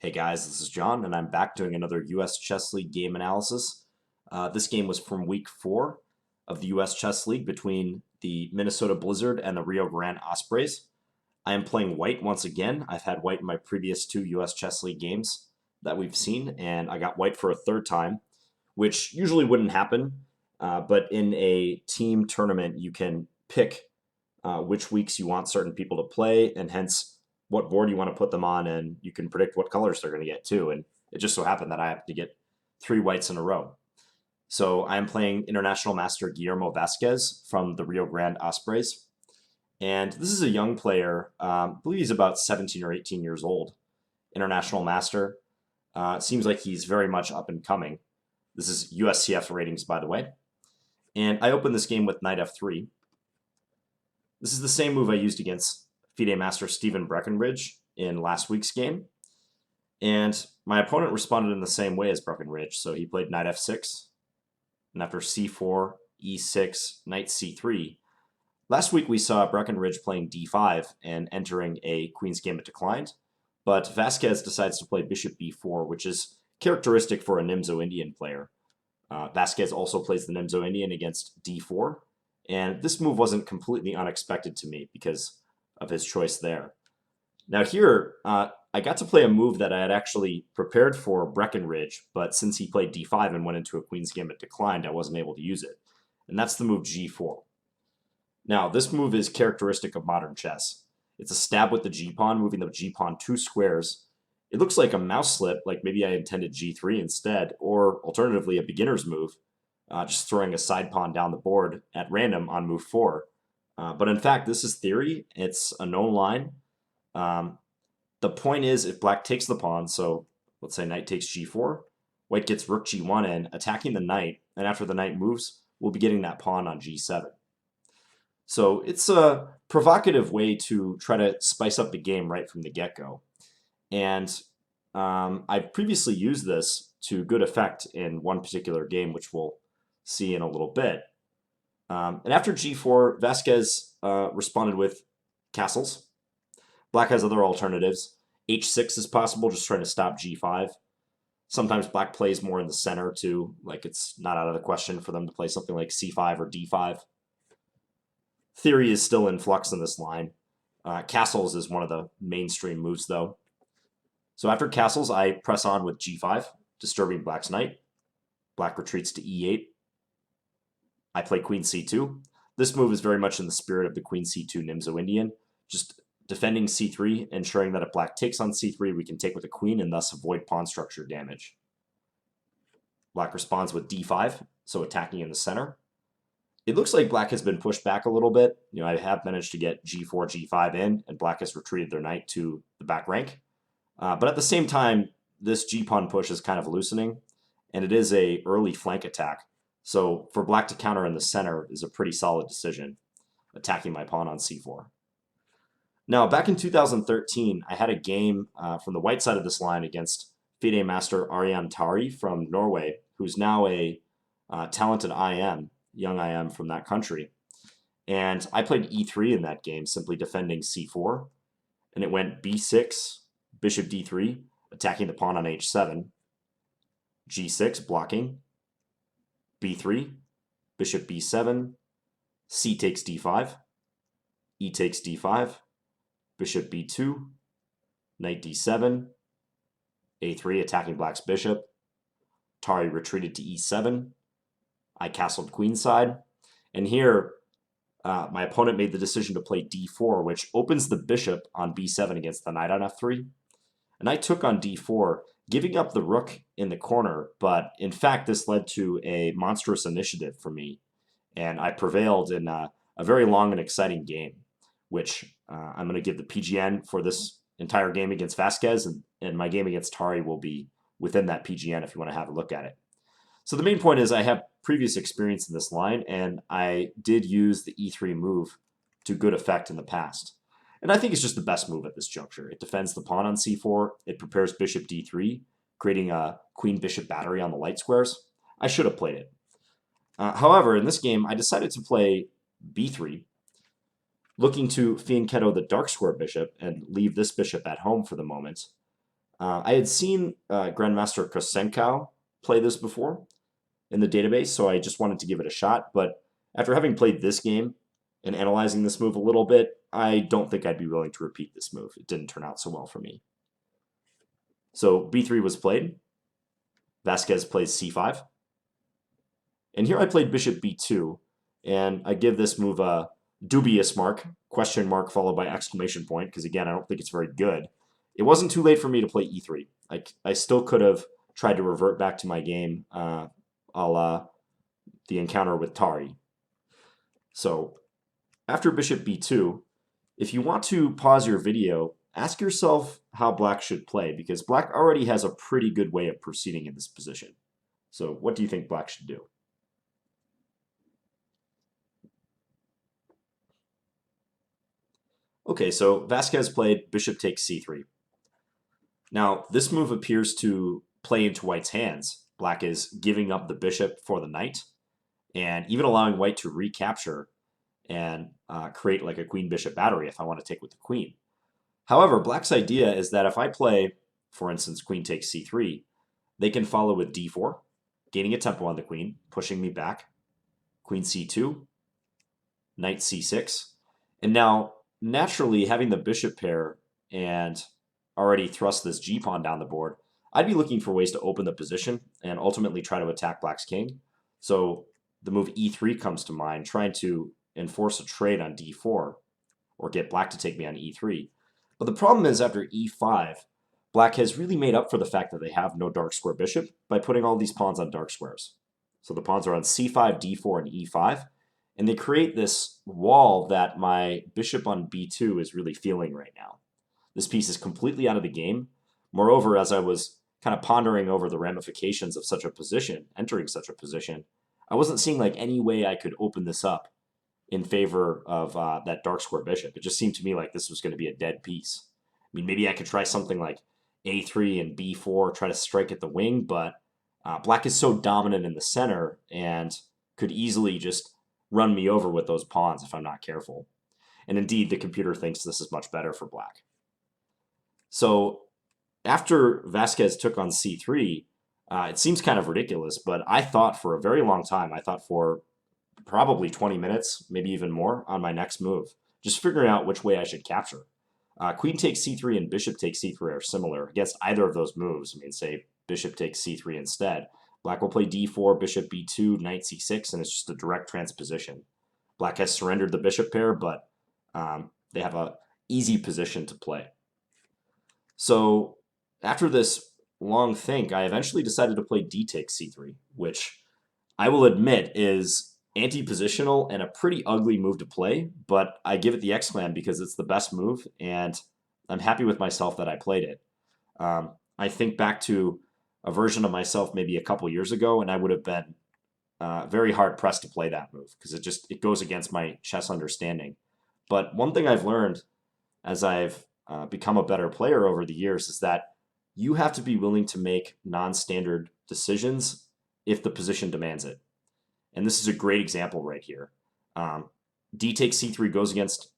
Hey guys, this is John, and I'm back doing another US Chess League game analysis. This game was from week 4 of the US Chess League between the Minnesota Blizzard and the Rio Grande Ospreys. I am playing white once again. I've had white in my previous 2 US Chess League games that we've seen, and I got white for a third time, which usually wouldn't happen. But in a team tournament, you can pick which weeks you want certain people to play, and hence what board you want to put them on, and you can predict what colors they're going to get too. And it just so happened that I have to get 3 whites in a row. So I am playing International Master Guillermo Vazquez from the Rio Grande Ospreys. And this is a young player. I believe he's about 17 or 18 years old. International Master. Seems like he's very much up and coming. This is USCF ratings, by the way. And I open this game with knight f3. This is the same move I used against FIDE Master Stephen Breckenridge in last week's game. And my opponent responded in the same way as Breckenridge, so he played knight f6. And after c4, e6, knight c3. Last week we saw Breckenridge playing d5 and entering a queen's gambit declined, but Vazquez decides to play bishop b4, which is characteristic for a Nimzo-Indian player. Vazquez also plays the Nimzo-Indian against d4, and this move wasn't completely unexpected to me because of his choice there. Now here, I got to play a move that I had actually prepared for Breckenridge, but since he played d5 and went into a queen's gambit declined, I wasn't able to use it. And that's the move g4. Now, this move is characteristic of modern chess. It's a stab with the g-pawn, moving the g-pawn 2 squares. It looks like a mouse slip, like maybe I intended g3 instead, or alternatively a beginner's move, just throwing a side pawn down the board at random on move 4. But in fact, this is theory. It's a known line. The point is, if black takes the pawn, so let's say knight takes g4, white gets rook g1 in, attacking the knight, and after the knight moves, we'll be getting that pawn on g7. So it's a provocative way to try to spice up the game right from the get-go. And I've previously used this to good effect in one particular game, which we'll see in a little bit. And after g4, Vazquez responded with castles. Black has other alternatives. h6 is possible, just trying to stop g5. Sometimes black plays more in the center too, like it's not out of the question for them to play something like c5 or d5. Theory is still in flux in this line. Castles is one of the mainstream moves though. So after castles, I press on with g5, disturbing black's knight. Black retreats to e8. I play queen c2. This move is very much in the spirit of the queen c2 Nimzo-Indian, just defending c3, ensuring that if black takes on c3, we can take with the queen and thus avoid pawn structure damage. Black responds with d5, so attacking in the center. It looks like black has been pushed back a little bit. I have managed to get g4, g5 in, and black has retreated their knight to the back rank. But at the same time, this g-pawn push is kind of loosening, and it is a early flank attack. So for black to counter in the center is a pretty solid decision, attacking my pawn on c4. Now, back in 2013, I had a game from the white side of this line against FIDE Master Arian Tari from Norway, who's now a talented young IM from that country. And I played e3 in that game, simply defending c4. And it went b6, bishop d3, attacking the pawn on h7, g6, blocking, b3, bishop b7, c takes d5, e takes d5, bishop b2, knight d7, a3, attacking black's bishop. Tari retreated to e7. I castled queenside. And here, my opponent made the decision to play d4, which opens the bishop on b7 against the knight on f3. And I took on d4, giving up the rook in the corner, but in fact, this led to a monstrous initiative for me. And I prevailed in a very long and exciting game, which I'm going to give the PGN for this entire game against Vazquez, and my game against Tari will be within that PGN if you want to have a look at it. So the main point is I have previous experience in this line, and I did use the e3 move to good effect in the past. And I think it's just the best move at this juncture. It defends the pawn on c4, it prepares bishop d3, creating a queen-bishop battery on the light squares. I should have played it. However, in this game, I decided to play b3, looking to fianchetto the dark square bishop and leave this bishop at home for the moment. I had seen Grandmaster Kosenkow play this before in the database, so I just wanted to give it a shot. But after having played this game and analyzing this move a little bit, I don't think I'd be willing to repeat this move. It didn't turn out so well for me. So b3 was played. Vazquez plays c5. And here I played bishop b2, and I give this move a dubious mark, question mark followed by exclamation point, because again, I don't think it's very good. It wasn't too late for me to play e3. I still could have tried to revert back to my game a la the encounter with Tari. So after bishop b2, if you want to pause your video, ask yourself how black should play, because black already has a pretty good way of proceeding in this position. So what do you think black should do? Okay, so Vazquez played bishop takes c3. Now, this move appears to play into white's hands. Black is giving up the bishop for the knight, and even allowing white to recapture and create like a queen-bishop battery if I want to take with the queen. However, black's idea is that if I play, for instance, queen takes c3, they can follow with d4, gaining a tempo on the queen, pushing me back, queen c2, knight c6, and now naturally having the bishop pair and already thrust this g-pawn down the board, I'd be looking for ways to open the position and ultimately try to attack black's king. So the move e3 comes to mind, trying to enforce a trade on d4 or get black to take me on e3. But the problem is after e5, black has really made up for the fact that they have no dark square bishop by putting all these pawns on dark squares. So the pawns are on c5, d4, and e5, and they create this wall that my bishop on b2 is really feeling right now. This piece is completely out of the game. Moreover, as I was kind of pondering over the ramifications of such a position, entering such a position, I wasn't seeing like any way I could open this up in favor of that dark square bishop. It just seemed to me like this was going to be a dead piece. I mean, maybe I could try something like a3 and b4, try to strike at the wing, but black is so dominant in the center and could easily just run me over with those pawns if I'm not careful. And indeed, the computer thinks this is much better for black. So after Vazquez took on c3, it seems kind of ridiculous, but I thought for a very long time, I thought for probably 20 minutes, maybe even more, on my next move, just figuring out which way I should capture. Queen takes c3 and bishop takes c3 are similar against either of those moves. I mean, say bishop takes c3 instead. Black will play d4, bishop b2, knight c6, and it's just a direct transposition. Black has surrendered the bishop pair, but they have an easy position to play. So after this long think, I eventually decided to play d takes c3, which I will admit is anti-positional and a pretty ugly move to play, but I give it the exclam because it's the best move, and I'm happy with myself that I played it. I think back to a version of myself maybe a couple years ago, and I would have been very hard pressed to play that move because it goes against my chess understanding. But one thing I've learned as I've become a better player over the years is that you have to be willing to make non-standard decisions if the position demands it. And this is a great example right here. D takes c3 goes against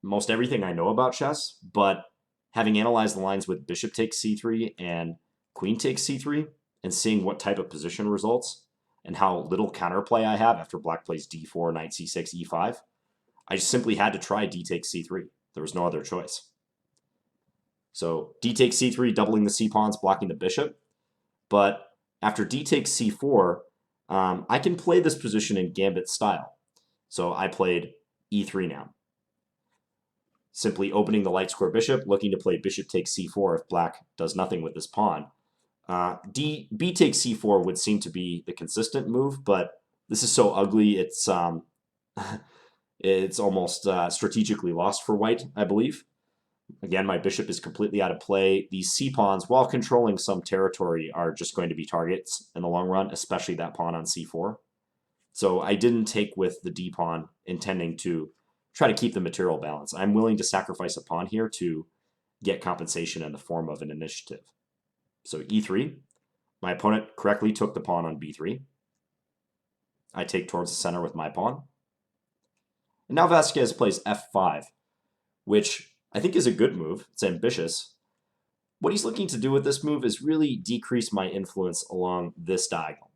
most everything I know about chess, but having analyzed the lines with bishop takes c3 and queen takes c3 and seeing what type of position results and how little counterplay I have after black plays d4, knight c6, e5, I just simply had to try d takes c3. There was no other choice. So d takes c3, doubling the c-pawns, blocking the bishop. But after d takes c4, I can play this position in gambit style. So I played e3 now. Simply opening the light square bishop, looking to play bishop takes c4 if black does nothing with this pawn. B takes c4 would seem to be the consistent move, but this is so ugly, it's almost strategically lost for white, I believe. Again, my bishop is completely out of play. These c-pawns, while controlling some territory, are just going to be targets in the long run, especially that pawn on c4. So I didn't take with the d-pawn intending to try to keep the material balance. I'm willing to sacrifice a pawn here to get compensation in the form of an initiative. So e3, my opponent correctly took the pawn on b3. I take towards the center with my pawn. And now Vazquez plays f5, which I think is a good move. It's ambitious. What he's looking to do with this move is really decrease my influence along this diagonal.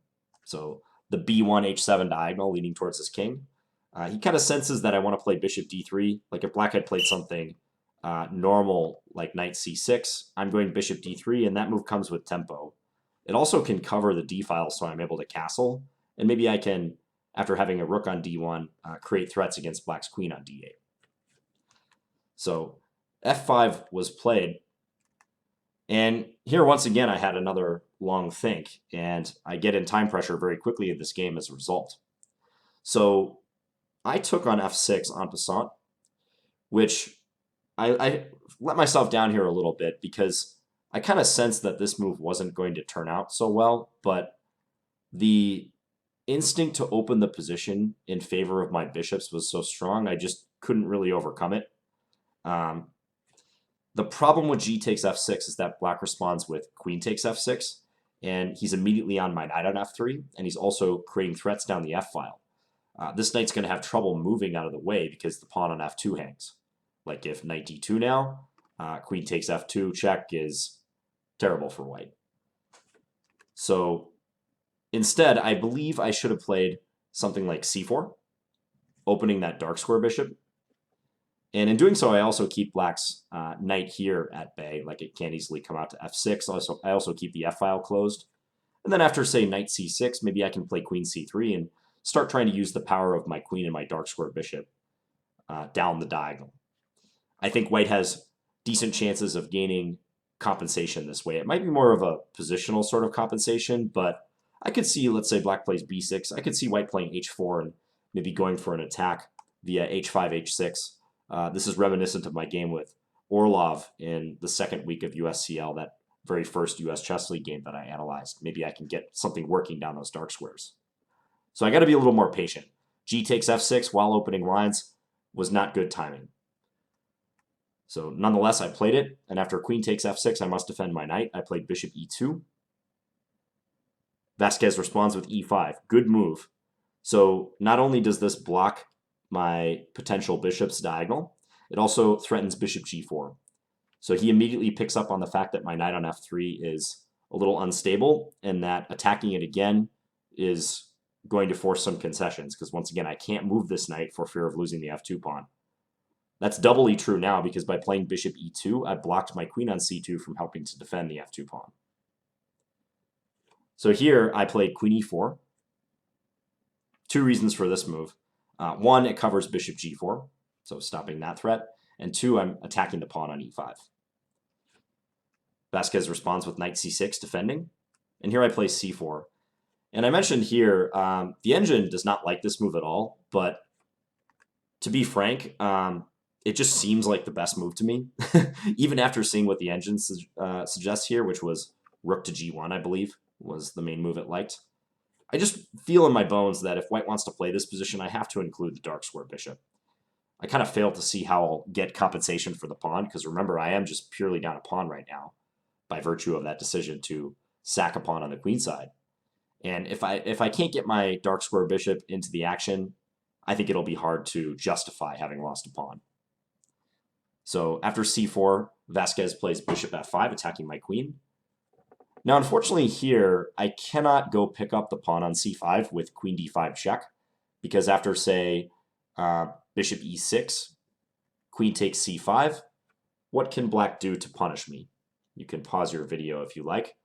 So the b1, h7 diagonal leading towards his king. He kind of senses that I want to play bishop d3. Like if black had played something normal like knight c6, I'm going bishop d3, and that move comes with tempo. It also can cover the d file, so I'm able to castle, and maybe I can, after having a rook on d1, create threats against black's queen on d8. So f5 was played, and here once again I had another long think, and I get in time pressure very quickly in this game as a result. So I took on f6 en passant, which I let myself down here a little bit because I kind of sensed that this move wasn't going to turn out so well, but the instinct to open the position in favor of my bishops was so strong, I just couldn't really overcome it. The problem with g takes f6 is that black responds with queen takes f6, and he's immediately on my knight on f3, and he's also creating threats down the f file. This knight's going to have trouble moving out of the way because the pawn on f2 hangs. Like if knight d2 now, queen takes f2 check is terrible for white. So instead, I believe I should have played something like c4, opening that dark square bishop. And in doing so, I also keep black's knight here at bay, like it can't easily come out to f6. I also keep the f file closed. And then after, say, knight c6, maybe I can play queen c3 and start trying to use the power of my queen and my dark square bishop down the diagonal. I think white has decent chances of gaining compensation this way. It might be more of a positional sort of compensation, but I could see, let's say black plays b6. I could see white playing h4 and maybe going for an attack via h5, h6. This is reminiscent of my game with Orlov in the second week of USCL, that very first US Chess League game that I analyzed. Maybe I can get something working down those dark squares. So I got to be a little more patient. G takes f6 while opening lines was not good timing. So nonetheless, I played it, and after queen takes f6, I must defend my knight. I played bishop e2. Vazquez responds with e5. Good move. So not only does this block my potential bishop's diagonal, it also threatens bishop g4. So he immediately picks up on the fact that my knight on f3 is a little unstable, and that attacking it again is going to force some concessions, because once again, I can't move this knight for fear of losing the f2 pawn. That's doubly true now, because by playing bishop e2, I blocked my queen on c2 from helping to defend the f2 pawn. So here, I played queen e4. Two reasons for this move. One, it covers bishop g4, so stopping that threat. And two, I'm attacking the pawn on e5. Vazquez responds with knight c6, defending. And here I play c4. And I mentioned here, the engine does not like this move at all, but to be frank, it just seems like the best move to me, even after seeing what the engine suggests here, which was rook to g1, I believe, was the main move it liked. I just feel in my bones that if white wants to play this position, I have to include the dark square bishop. I kind of fail to see how I'll get compensation for the pawn, because remember, I am just purely down a pawn right now by virtue of that decision to sack a pawn on the queen side. And if I can't get my dark square bishop into the action, I think it'll be hard to justify having lost a pawn. So after c4, Vazquez plays bishop f5, attacking my queen. Now, unfortunately here, I cannot go pick up the pawn on c5 with queen d5 check, because after, say, bishop e6, queen takes c5, what can black do to punish me? You can pause your video if you like.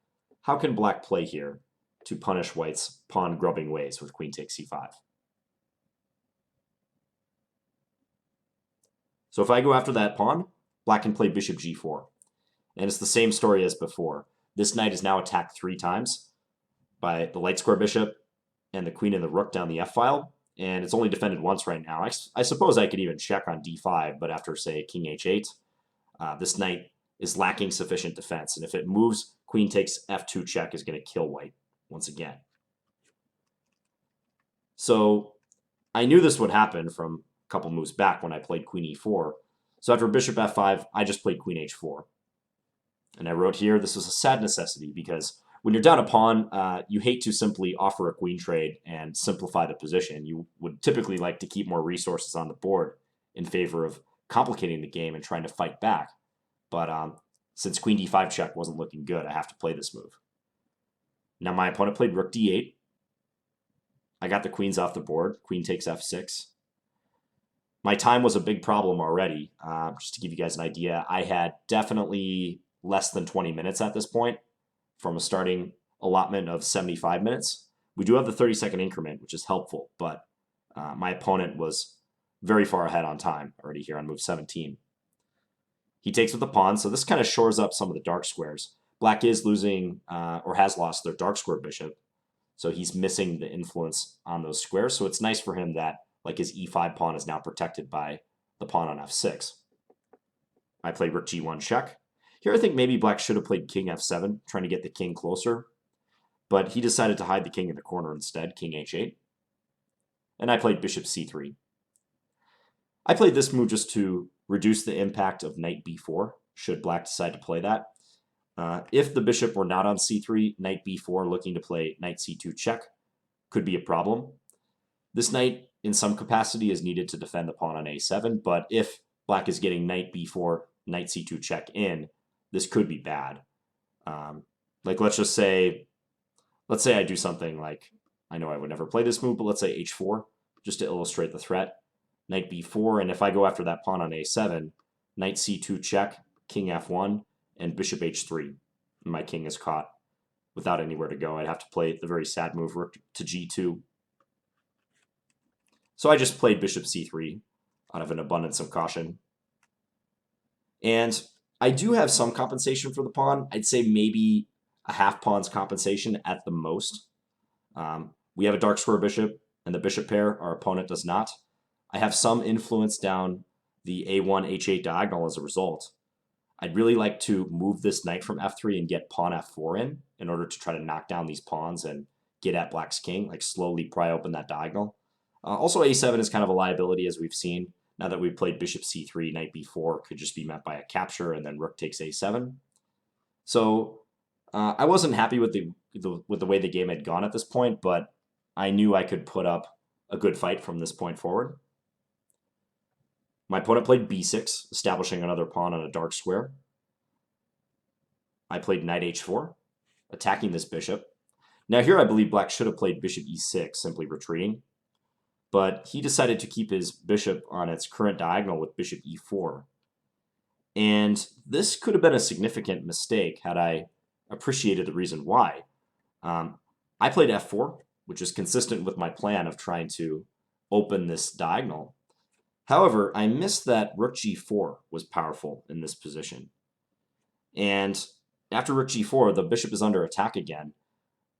How can black play here to punish white's pawn grubbing ways with queen takes c5? So if I go after that pawn, black can play bishop g4. And it's the same story as before. This knight is now attacked 3 times by the light square bishop and the queen and the rook down the f-file, and it's only defended once right now. I suppose I could even check on d5, but after, say, king h8, this knight is lacking sufficient defense, and if it moves, queen takes f2 check is going to kill white once again. So I knew this would happen from a couple moves back when I played queen e4. So after bishop f5, I just played queen h4. And I wrote here, this was a sad necessity, because when you're down a pawn, you hate to simply offer a queen trade and simplify the position. You would typically like to keep more resources on the board in favor of complicating the game and trying to fight back. But since queen d5 check wasn't looking good, I have to play this move. Now my opponent played rook d8. I got the queens off the board. Queen takes f6. My time was a big problem already. Just to give you guys an idea, I had definitely less than 20 minutes at this point from a starting allotment of 75 minutes. We do have the 30-second increment, which is helpful, but my opponent was very far ahead on time already here on move 17. He takes with the pawn, so this kind of shores up some of the dark squares. Black is losing or has lost their dark square bishop, so he's missing the influence on those squares. So it's nice for him that like his e5 pawn is now protected by the pawn on f6. I played rook g1 check. Here I think maybe black should have played king f7, trying to get the king closer, but he decided to hide the king in the corner instead, king h8. And I played bishop c3. I played this move just to reduce the impact of knight b4, should black decide to play that. If the bishop were not on c3, knight b4 looking to play knight c2 check could be a problem. This knight, in some capacity, is needed to defend the pawn on a7, but if black is getting knight b4, knight c2 check in, this could be bad. Like let's say I do something like, I know I would never play this move, but let's say h4, just to illustrate the threat. Knight b4, and if I go after that pawn on a7, knight c2 check, king f1, and bishop h3. And my king is caught without anywhere to go. I'd have to play the very sad move, rook to g2. So I just played bishop c3 out of an abundance of caution. And I do have some compensation for the pawn. I'd say maybe a half pawn's compensation at the most. We have a dark square bishop and the bishop pair. Our opponent does not. I have some influence down the a1, h8 diagonal as a result. I'd really like to move this knight from f3 and get pawn f4 in order to try to knock down these pawns and get at black's king, like slowly pry open that diagonal. Also, a7 is kind of a liability, as we've seen. Now that we've played bishop c3, knight b4 could just be met by a capture, and then rook takes a7. So I wasn't happy with the way the game had gone at this point, but I knew I could put up a good fight from this point forward. My opponent played b6, establishing another pawn on a dark square. I played knight h4, attacking this bishop. Now here I believe black should have played bishop e6, simply retreating. But he decided to keep his bishop on its current diagonal with bishop e4. And this could have been a significant mistake had I appreciated the reason why. I played f4, which is consistent with my plan of trying to open this diagonal. However, I missed that rook g4 was powerful in this position. And after rook g4, the bishop is under attack again.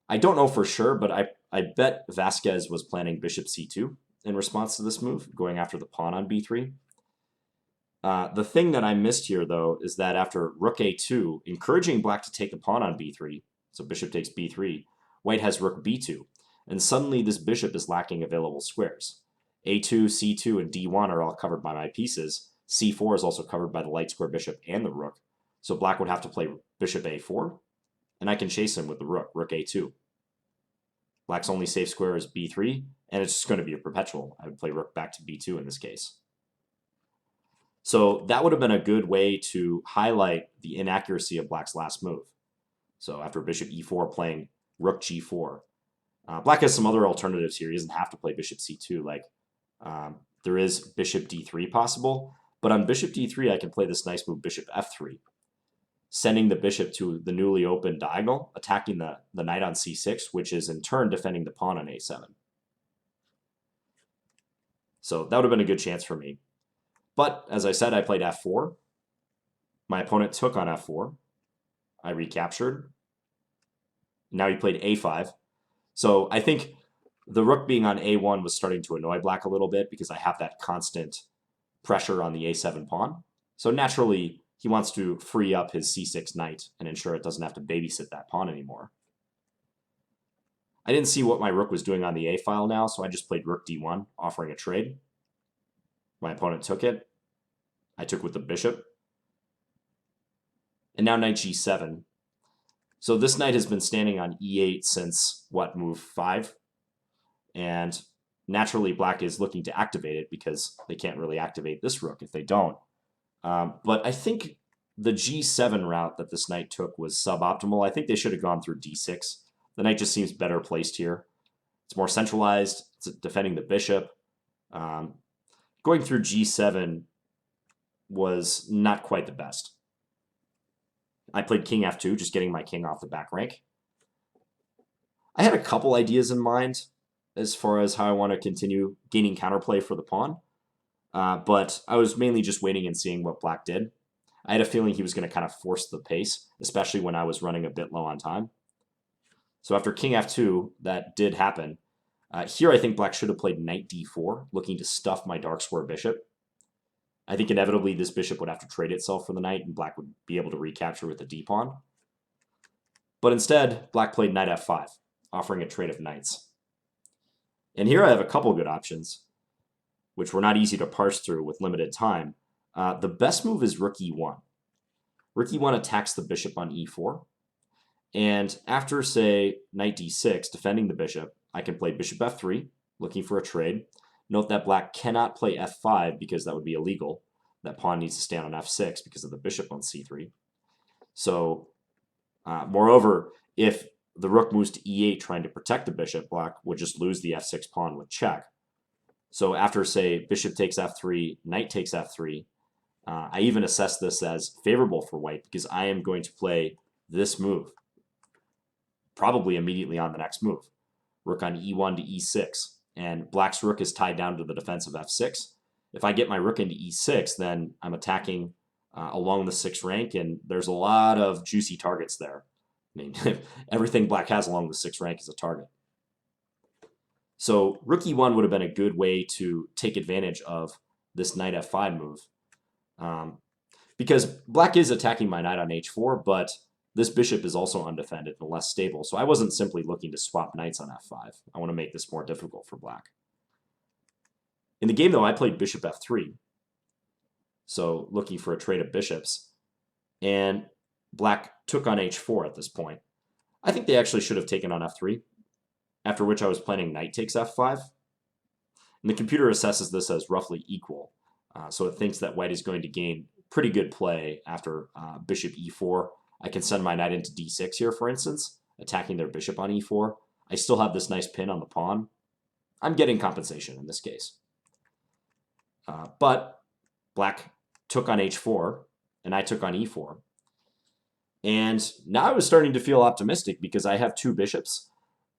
I don't know for sure, but I bet Vazquez was planning bishop c2 in response to this move, going after the pawn on b3. The thing that I missed here, though, is that after rook a2, encouraging black to take the pawn on b3, so bishop takes b3, white has rook b2, and suddenly this bishop is lacking available squares. a2, c2, and d1 are all covered by my pieces. c4 is also covered by the light square bishop and the rook, so black would have to play bishop a4, and I can chase him with the rook a2. Black's only safe square is b3, and it's just going to be a perpetual. I would play rook back to b2 in this case. So that would have been a good way to highlight the inaccuracy of black's last move. So after bishop e4, playing rook g4. Black has some other alternatives here. He doesn't have to play bishop c2. Like there is bishop d3 possible, but on bishop d3, I can play this nice move, bishop f3, sending the bishop to the newly opened diagonal, attacking the knight on c6, which is in turn defending the pawn on a7. So that would have been a good chance for me. But as I said, I played f4. My opponent took on f4. I recaptured. Now he played a5. So I think the rook being on a1 was starting to annoy black a little bit because I have that constant pressure on the a7 pawn. So naturally, he wants to free up his c6 knight and ensure it doesn't have to babysit that pawn anymore. I didn't see what my rook was doing on the a file now, so I just played rook d1, offering a trade. My opponent took it. I took with the bishop. And now knight g7. So this knight has been standing on e8 since, what, move 5? And naturally, black is looking to activate it because they can't really activate this rook if they don't. But I think the g7 route that this knight took was suboptimal. I think they should have gone through d6. The knight just seems better placed here. It's more centralized. It's defending the bishop. Going through g7 was not quite the best. I played king f2, just getting my king off the back rank. I had a couple ideas in mind as far as how I want to continue gaining counterplay for the pawn, but I was mainly just waiting and seeing what black did. I had a feeling he was going to kind of force the pace, especially when I was running a bit low on time. So after king f2, that did happen. Here I think black should have played knight d4, looking to stuff my dark square bishop. I think inevitably this bishop would have to trade itself for the knight, and black would be able to recapture with the d-pawn. But instead, black played knight f5, offering a trade of knights. And here I have a couple good options, which were not easy to parse through with limited time. The best move is rook e1. Rook e1 attacks the bishop on e4. And after, say, knight d6, defending the bishop, I can play bishop f3, looking for a trade. Note that black cannot play f5 because that would be illegal. That pawn needs to stand on f6 because of the bishop on c3. So, moreover, if the rook moves to e8 trying to protect the bishop, black would just lose the f6 pawn with check. So after, say, bishop takes f3, knight takes f3, I even assess this as favorable for white because I am going to play this move, probably immediately on the next move. Rook on e1 to e6, and black's rook is tied down to the defense of f6. If I get my rook into e6, then I'm attacking along the 6th rank, and there's a lot of juicy targets there. I mean, everything black has along the 6th rank is a target. So rook e1 would have been a good way to take advantage of this knight f5 move. Because black is attacking my knight on h4, but this bishop is also undefended and less stable, so I wasn't simply looking to swap knights on f5. I want to make this more difficult for black. In the game, though, I played bishop f3, so looking for a trade of bishops, and black took on h4 at this point. I think they actually should have taken on f3, after which I was planning knight takes f5. And the computer assesses this as roughly equal, so it thinks that white is going to gain pretty good play after bishop e4. I can send my knight into d6 here, for instance, attacking their bishop on e4. I still have this nice pin on the pawn. I'm getting compensation in this case. But black took on h4, and I took on e4. And now I was starting to feel optimistic because I have two bishops.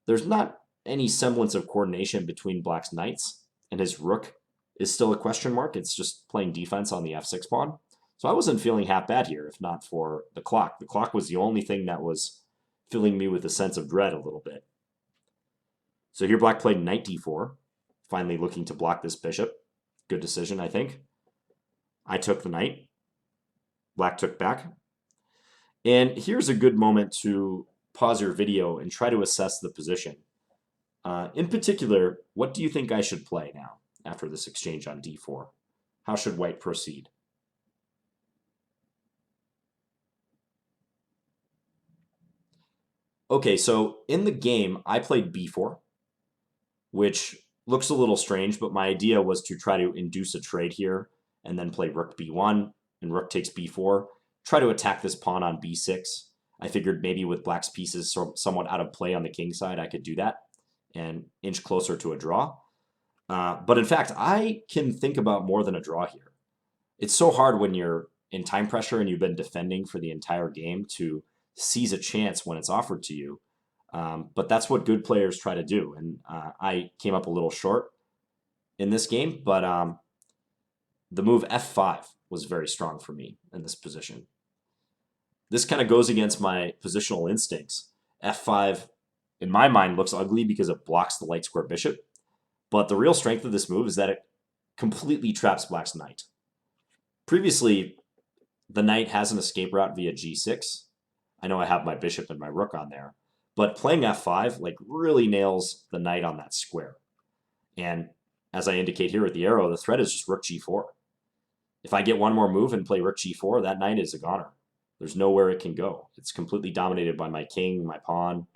There's not any semblance of coordination between black's knights, and his rook is still a question mark. It's just playing defense on the f6 pawn. So I wasn't feeling half bad here, if not for the clock. The clock was the only thing that was filling me with a sense of dread a little bit. So here black played knight d4, finally looking to block this bishop. Good decision, I think. I took the knight. Black took back. And here's a good moment to pause your video and try to assess the position. In particular, what do you think I should play now after this exchange on d4? How should white proceed? Okay, so in the game, I played b4, which looks a little strange, but my idea was to try to induce a trade here and then play rook b1 and rook takes b4, try to attack this pawn on b6. I figured maybe with black's pieces somewhat out of play on the king side, I could do that and inch closer to a draw. But in fact, I can think about more than a draw here. It's so hard when you're in time pressure and you've been defending for the entire game to seize a chance when it's offered to you. But that's what good players try to do. And I came up a little short in this game, but the move f5 was very strong for me in this position. This kind of goes against my positional instincts. f5, in my mind, looks ugly because it blocks the light square bishop. But the real strength of this move is that it completely traps black's knight. Previously, the knight has an escape route via g6. I know I have my bishop and my rook on there, but playing f5 like really nails the knight on that square. And as I indicate here with the arrow, the threat is just rook g4. If I get one more move and play rook g4, that knight is a goner. There's nowhere it can go. It's completely dominated by my king, my pawn.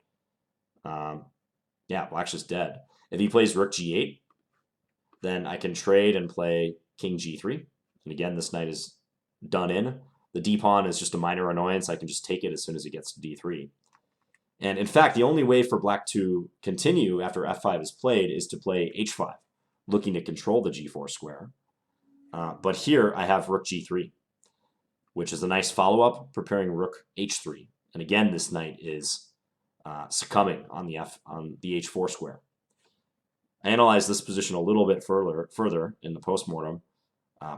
Yeah, black's just dead. If he plays rook g8, then I can trade and play king g3. And again, this knight is done in. The d pawn is just a minor annoyance. I can just take it as soon as it gets to d3. And in fact, the only way for black to continue after f5 is played is to play h5, looking to control the g4 square. But here I have rook g3, which is a nice follow-up, preparing rook h3. And again, this knight is succumbing on the h4 square. I analyzed this position a little bit further in the postmortem.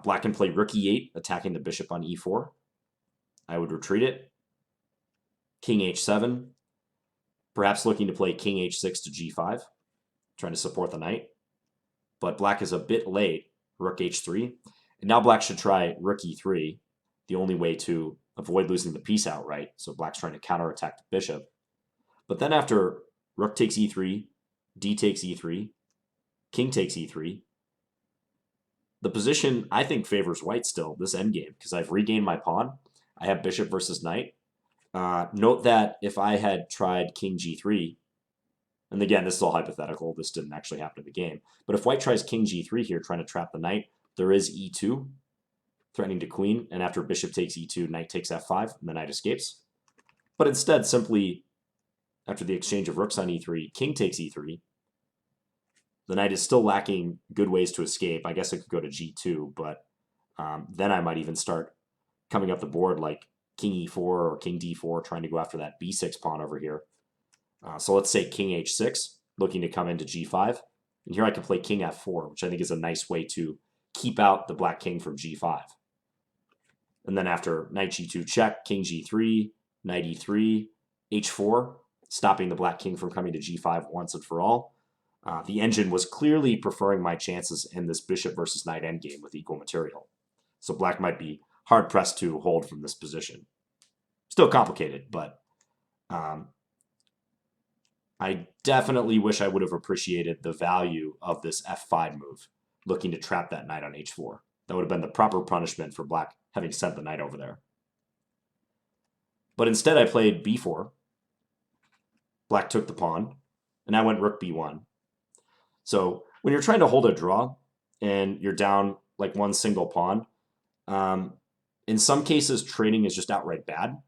Black can play rook e8, attacking the bishop on e4. I would retreat it. King h7, perhaps looking to play king h6 to g5, trying to support the knight. But black is a bit late, rook h3. And now black should try rook e3, the only way to avoid losing the piece outright. So black's trying to counterattack the bishop. But then after rook takes e3, d takes e3, king takes e3, the position I think favors white still, this endgame, because I've regained my pawn. I have bishop versus knight. Note that if I had tried king g3, and again, this is all hypothetical, this didn't actually happen in the game, but if white tries king g3 here, trying to trap the knight, there is e2, threatening to queen, and after bishop takes e2, knight takes f5, and the knight escapes. But instead, simply, after the exchange of rooks on e3, king takes e3, the knight is still lacking good ways to escape. I guess I could go to g2, but then I might even start coming up the board like king e4 or king d4, trying to go after that b6 pawn over here. So let's say king h6, looking to come into g5. And here I can play king f4, which I think is a nice way to keep out the black king from g5. And then after knight g2 check, king g3, knight e3, h4, stopping the black king from coming to g5 once and for all. The engine was clearly preferring my chances in this bishop versus knight endgame with equal material. So black might be hard-pressed to hold from this position. Still complicated, but I definitely wish I would have appreciated the value of this f5 move, looking to trap that knight on h4. That would have been the proper punishment for black having sent the knight over there. But instead I played b4. Black took the pawn, and I went rook b1. So when you're trying to hold a draw and you're down like one single pawn, in some cases trading is just outright bad,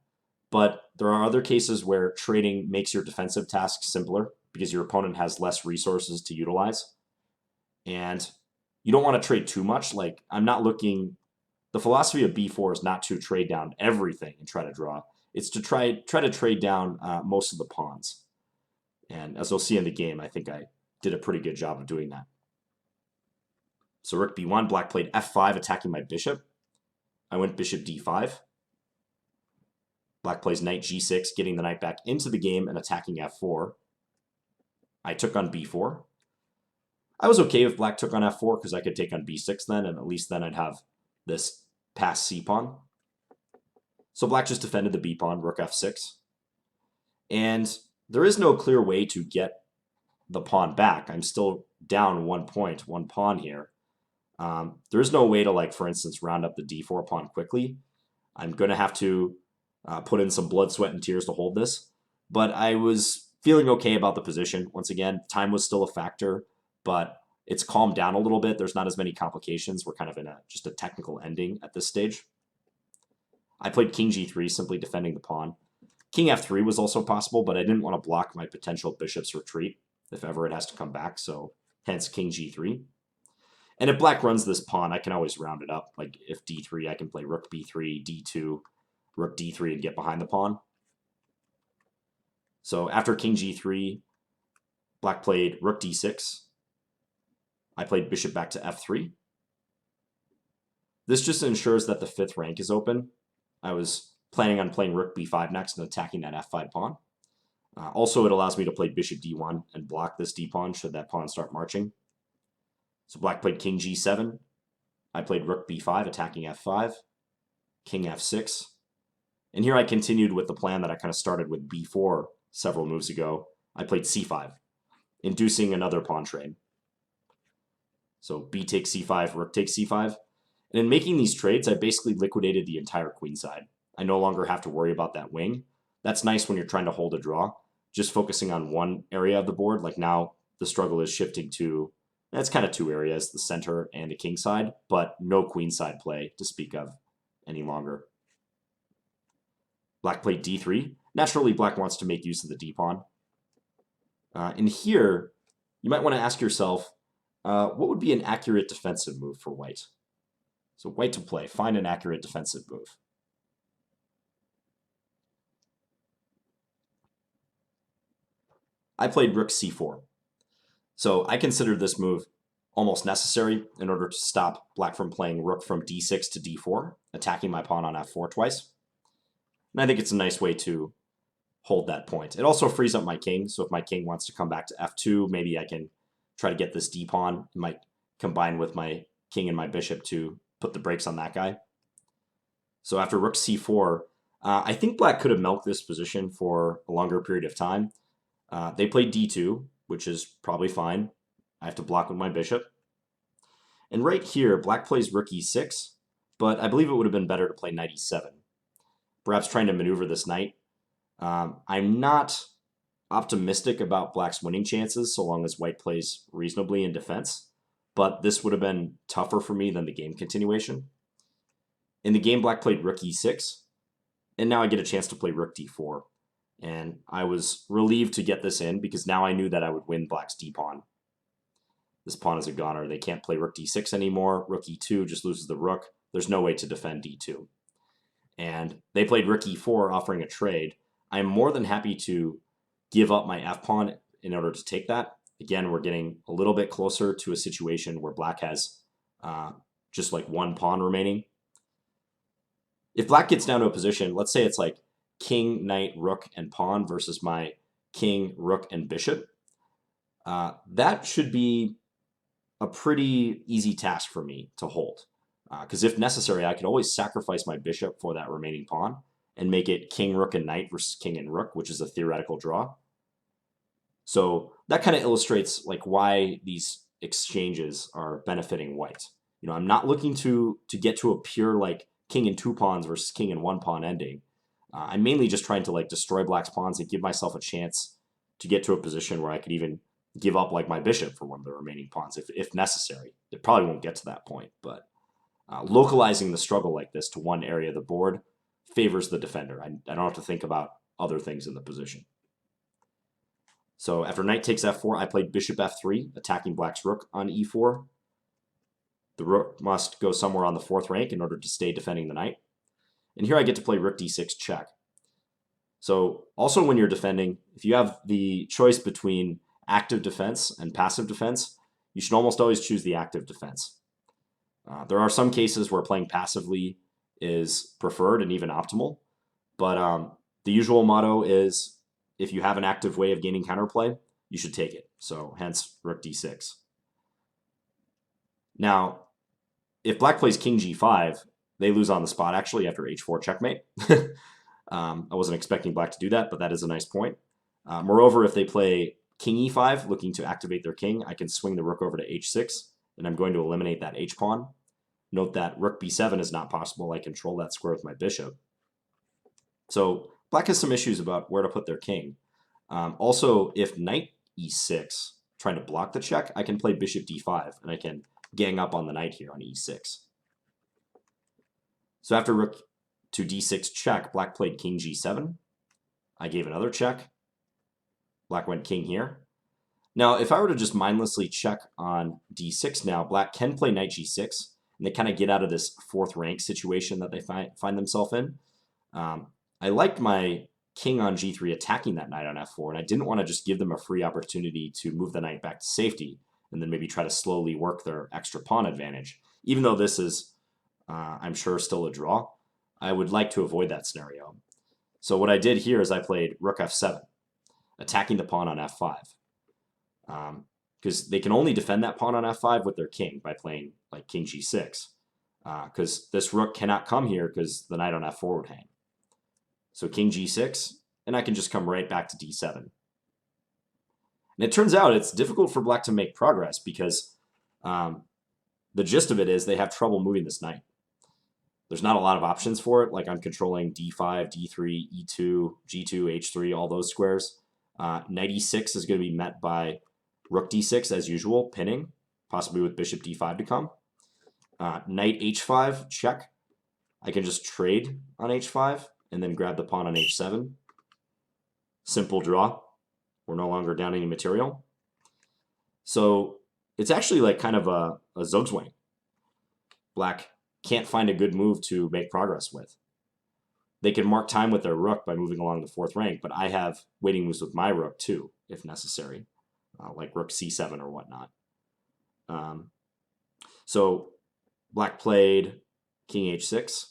but there are other cases where trading makes your defensive tasks simpler because your opponent has less resources to utilize. And you don't want to trade too much. Like, I'm not looking, the philosophy of b4 is not to trade down everything and try to draw. It's to try to trade down most of the pawns. And as we'll see in the game, I think I did a pretty good job of doing that. So rook b1, black played f5, attacking my bishop. I went bishop d5. Black plays knight g6, getting the knight back into the game and attacking f4. I took on b4. I was okay if black took on f4 because I could take on b6 then, and at least then I'd have this passed c-pawn. So black just defended the b-pawn, rook f6. And there is no clear way to get the pawn back. I'm still down 1 point, 1 pawn here. There is no way to, like, for instance, round up the d4 pawn quickly. I'm going to have to put in some blood, sweat, and tears to hold this. But I was feeling okay about the position. Once again, time was still a factor, but it's calmed down a little bit. There's not as many complications. We're kind of in just a technical ending at this stage. I played king g3, simply defending the pawn. King f3 was also possible, but I didn't want to block my potential bishop's retreat if ever it has to come back, so hence king g3. And if black runs this pawn, I can always round it up. Like if d3, I can play rook b3, d2, rook d3, and get behind the pawn. So after king g3, black played rook d6. I played bishop back to f3. This just ensures that the 5th rank is open. I was planning on playing rook b5 next and attacking that f5 pawn. Also, it allows me to play bishop d1 and block this d-pawn should that pawn start marching. So black played king g7. I played rook b5, attacking f5, king f6. And here I continued with the plan that I kind of started with b4 several moves ago. I played c5, inducing another pawn trade. So b takes c5, rook takes c5. And in making these trades, I basically liquidated the entire queen side. I no longer have to worry about that wing. That's nice when you're trying to hold a draw. Just focusing on one area of the board, like now the struggle is shifting to, that's kind of 2 areas, the center and the king side, but no queen side play to speak of any longer. Black played d3. Naturally, black wants to make use of the d-pawn. And here, you might want to ask yourself, what would be an accurate defensive move for white? So white to play, find an accurate defensive move. I played rook c4. So I consider this move almost necessary in order to stop black from playing rook from d6 to d4, attacking my pawn on f4 twice. And I think it's a nice way to hold that point. It also frees up my king, so if my king wants to come back to f2, maybe I can try to get this d-pawn. It might combine with my king and my bishop to put the brakes on that guy. So after rook c4, I think black could have milked this position for a longer period of time. They played d2, which is probably fine. I have to block with my bishop. And right here, black plays rook e6, but I believe it would have been better to play knight e7. Perhaps trying to maneuver this knight. I'm not optimistic about black's winning chances so long as white plays reasonably in defense, but this would have been tougher for me than the game continuation. In the game, black played rook e6, and now I get a chance to play rook d4. And I was relieved to get this in because now I knew that I would win black's d-pawn. This pawn is a goner. They can't play rook d6 anymore. Rook e2 just loses the rook. There's no way to defend d2. And they played rook e4, offering a trade. I'm more than happy to give up my f-pawn in order to take that. Again, we're getting a little bit closer to a situation where black has just like one pawn remaining. If black gets down to a position, let's say it's like king, knight, rook, and pawn versus my king, rook, and bishop, that should be a pretty easy task for me to hold. Because if necessary, I could always sacrifice my bishop for that remaining pawn and make it king, rook, and knight versus king and rook, which is a theoretical draw. So that kind of illustrates like why these exchanges are benefiting white. You know, I'm not looking to get to a pure like king and two pawns versus king and one pawn ending. I'm mainly just trying to like destroy black's pawns and give myself a chance to get to a position where I could even give up like my bishop for one of the remaining pawns if necessary. It probably won't get to that point, but localizing the struggle like this to one area of the board favors the defender. I don't have to think about other things in the position. So after knight takes f4, I played bishop f3, attacking black's rook on e4. The rook must go somewhere on the fourth rank in order to stay defending the knight. And here I get to play rook d6 check. So also when you're defending, if you have the choice between active defense and passive defense, you should almost always choose the active defense. There are some cases where playing passively is preferred and even optimal, but the usual motto is if you have an active way of gaining counterplay, you should take it. So hence rook d6. Now, if black plays king g5, they lose on the spot actually after h4 checkmate. I wasn't expecting black to do that, but that is a nice point. Moreover, if they play king e5, looking to activate their king, I can swing the rook over to h6, and I'm going to eliminate that h-pawn. Note that rook b7 is not possible. I control that square with my bishop. So black has some issues about where to put their king. Also, if knight e6, trying to block the check, I can play bishop d5, and I can gang up on the knight here on e6. So after rook to d6 check, black played king g7. I gave another check. Black went king here. Now, if I were to just mindlessly check on d6 now, black can play knight g6, and they kind of get out of this fourth rank situation that they find themselves in. I liked my king on g3 attacking that knight on f4, and I didn't want to just give them a free opportunity to move the knight back to safety and then maybe try to slowly work their extra pawn advantage. Even though this is, I'm sure, still a draw, I would like to avoid that scenario. So what I did here is I played rook f7, attacking the pawn on f5. Because they can only defend that pawn on f5 with their king by playing like king g6. Because this rook cannot come here because the knight on f4 would hang. So king g6, and I can just come right back to d7. And it turns out it's difficult for black to make progress because the gist of it is they have trouble moving this knight. There's not a lot of options for it, like I'm controlling d5, d3, e2, g2, h3, all those squares. Knight e6 is going to be met by rook d6 as usual, pinning, possibly with bishop d5 to come. Knight h5, check. I can just trade on h5 and then grab the pawn on h7. Simple draw. We're no longer down any material. So it's actually like kind of a zugzwang. Black can't find a good move to make progress with. They can mark time with their rook by moving along the fourth rank, but I have waiting moves with my rook too, if necessary, like rook c7 or whatnot. So black played king h6.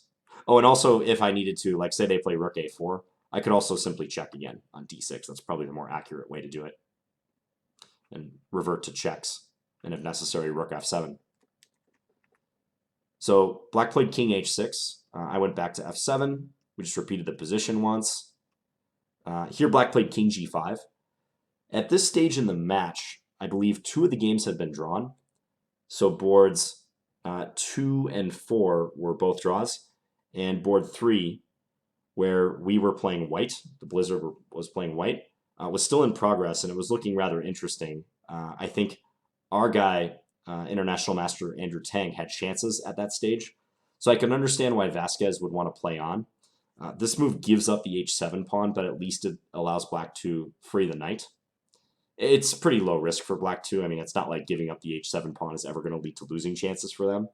Oh, and also if I needed to, like say they play rook a4, I could also simply check again on d6. That's probably the more accurate way to do it. And revert to checks, and if necessary, rook f7. So black played king h6. I went back to f7. We just repeated the position once. Here black played king g5. At this stage in the match, I believe 2 of the games had been drawn. So boards 2 and 4 were both draws, and board 3, where we were playing white, the Blizzard was playing white, was still in progress, and it was looking rather interesting. I think our guy, International Master Andrew Tang, had chances at that stage, so I can understand why Vazquez would want to play on. This move gives up the h7 pawn, but at least it allows black to free the knight. It's pretty low risk for black too. I mean, it's not like giving up the h7 pawn is ever going to lead to losing chances for them.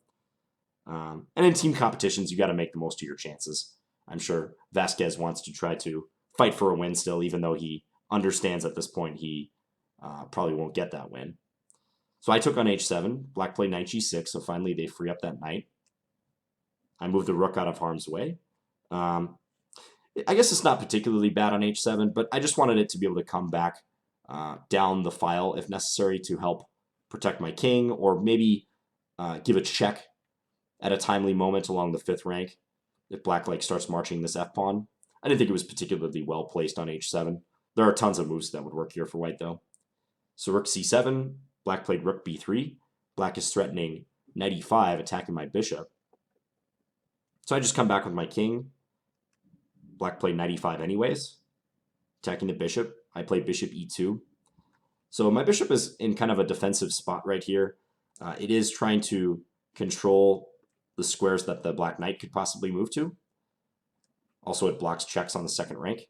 And in team competitions, you got to make the most of your chances. I'm sure Vazquez wants to try to fight for a win still, even though he understands at this point he probably won't get that win. So I took on h7. Black played knight g6, so finally they free up that knight. I moved the rook out of harm's way. I guess it's not particularly bad on h7, but I just wanted it to be able to come back down the file if necessary to help protect my king, or maybe give a check at a timely moment along the 5th rank if black like starts marching this f-pawn. I didn't think it was particularly well placed on h7. There are tons of moves that would work here for white though. So rook c7, black played rook b3. Black is threatening knight e5, attacking my bishop. So I just come back with my king. Black played knight e5 anyways, attacking the bishop. I play bishop e2. So my bishop is in kind of a defensive spot right here. It is trying to control the squares that the black knight could possibly move to. Also, it blocks checks on the 2nd rank.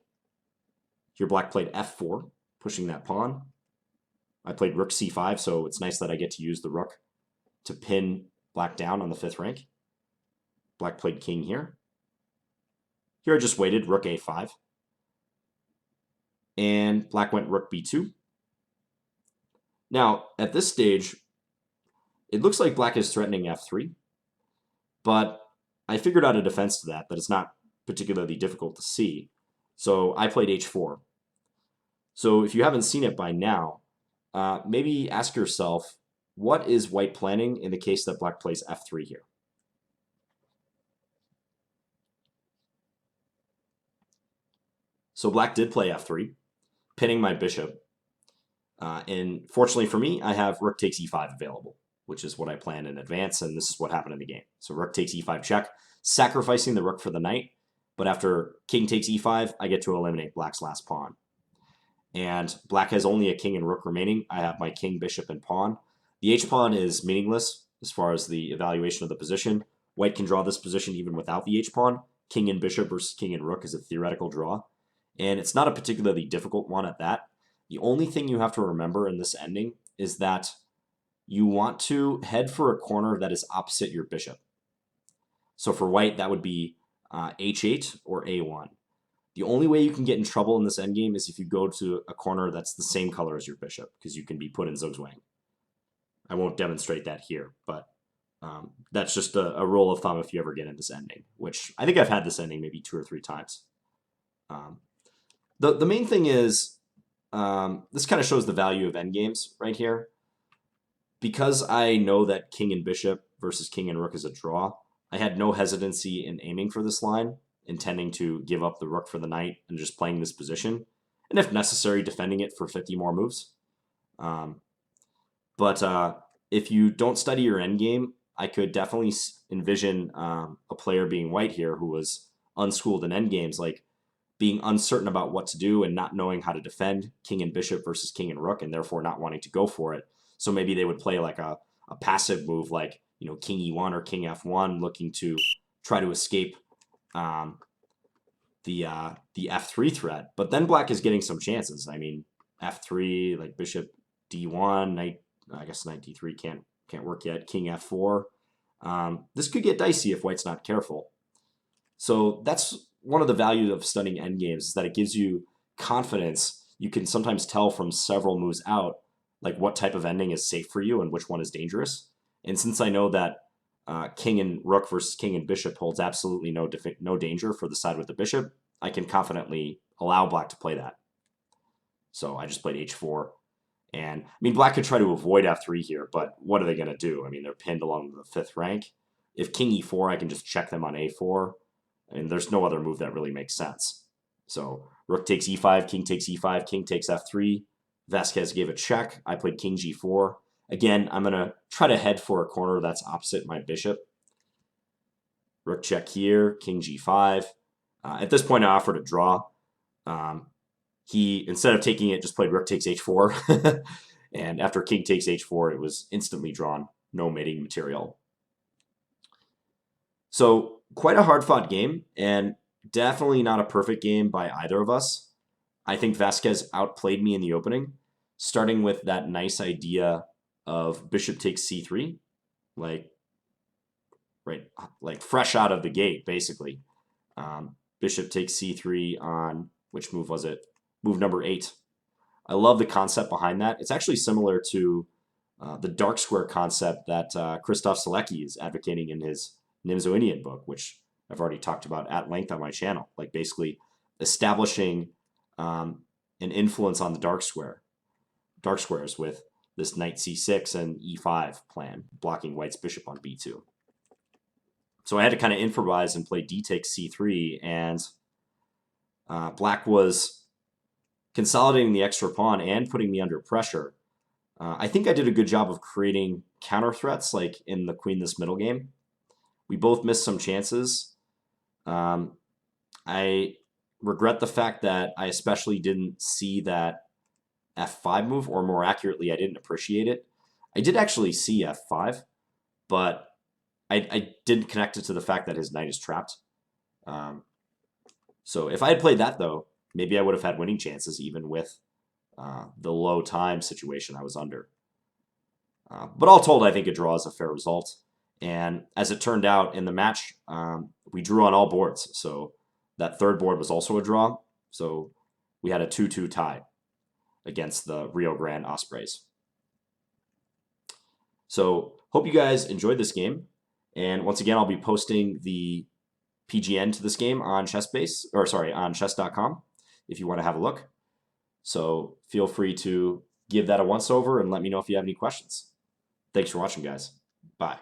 Here black played f4, pushing that pawn. I played rook c5, so it's nice that I get to use the rook to pin black down on the 5th rank. Black played king here. Here I just waited, rook a5. And black went rook b2. Now, at this stage, it looks like black is threatening f3, but I figured out a defense to that it's not particularly difficult to see. So I played h4. So if you haven't seen it by now, maybe ask yourself, what is white planning in the case that black plays f3 here? So black did play f3, pinning my bishop. And fortunately for me, I have rook takes e5 available, which is what I planned in advance, and this is what happened in the game. So rook takes e5 check, sacrificing the rook for the knight, but after king takes e5, I get to eliminate black's last pawn. And black has only a king and rook remaining. I have my king, bishop, and pawn. The h-pawn is meaningless as far as the evaluation of the position. White can draw this position even without the h-pawn. King and bishop versus king and rook is a theoretical draw, and it's not a particularly difficult one at that. The only thing you have to remember in this ending is that you want to head for a corner that is opposite your bishop. So for white, that would be h8 or a1. The only way you can get in trouble in this endgame is if you go to a corner that's the same color as your bishop, because you can be put in zugzwang. I won't demonstrate that here, but that's just a rule of thumb if you ever get in this ending, which I think I've had this ending maybe 2 or 3 times. The main thing is, this kind of shows the value of endgames right here. Because I know that king and bishop versus king and rook is a draw, I had no hesitancy in aiming for this line, intending to give up the rook for the knight and just playing this position, and if necessary, defending it for 50 more moves. But if you don't study your endgame, I could definitely envision a player being white here who was unschooled in endgames, like being uncertain about what to do and not knowing how to defend king and bishop versus king and rook, and therefore not wanting to go for it. So maybe they would play like a passive move like, you know, king e1 or king f1, looking to try to escape the the f3 threat. But then black is getting some chances. I mean, f3, like bishop d1, knight, I guess knight d3 can't work yet. King f4. This could get dicey if white's not careful. So that's one of the values of studying endgames, is that it gives you confidence. You can sometimes tell from several moves out, like what type of ending is safe for you and which one is dangerous. And since I know that king and rook versus king and bishop holds absolutely no danger for the side with the bishop, I can confidently allow black to play that. So I just played h4. And I mean, black could try to avoid f3 here, but what are they going to do? I mean, they're pinned along the 5th rank. If king e4, I can just check them on a4. And there's no other move that really makes sense. So rook takes e5, king takes e5, king takes f3. Vazquez gave a check. I played king g4. Again, I'm going to try to head for a corner that's opposite my bishop. Rook check here, king g5. At this point, I offered a draw. He, instead of taking it, just played rook takes h4. And after king takes h4, it was instantly drawn. No mating material. So quite a hard-fought game, and definitely not a perfect game by either of us. I think Vazquez outplayed me in the opening, starting with that nice idea of bishop takes c3, like fresh out of the gate, basically. Bishop takes c3 on, which move was it? Move number 8. I love the concept behind that. It's actually similar to the dark square concept that Christoph Selecki is advocating in his Nimzo-Indian book, which I've already talked about at length on my channel, like basically establishing an influence on the dark squares with this knight c6 and e5 plan, blocking white's bishop on b2. So I had to kind of improvise and play d takes c3, and black was consolidating the extra pawn and putting me under pressure. I think I did a good job of creating counter threats, like in the queen this middle game. We both missed some chances. I regret the fact that I especially didn't see that f5 move, or more accurately, I didn't appreciate it. I did actually see f5, but I didn't connect it to the fact that his knight is trapped. So if I had played that, though, maybe I would have had winning chances, even with the low time situation I was under. But all told, I think a draw is a fair result. And as it turned out in the match, we drew on all boards. So that third board was also a draw. So we had a 2-2 tie against the Rio Grande Ospreys. So hope you guys enjoyed this game. And once again, I'll be posting the PGN to this game on on chess.com if you want to have a look. So feel free to give that a once over and let me know if you have any questions. Thanks for watching, guys. Bye.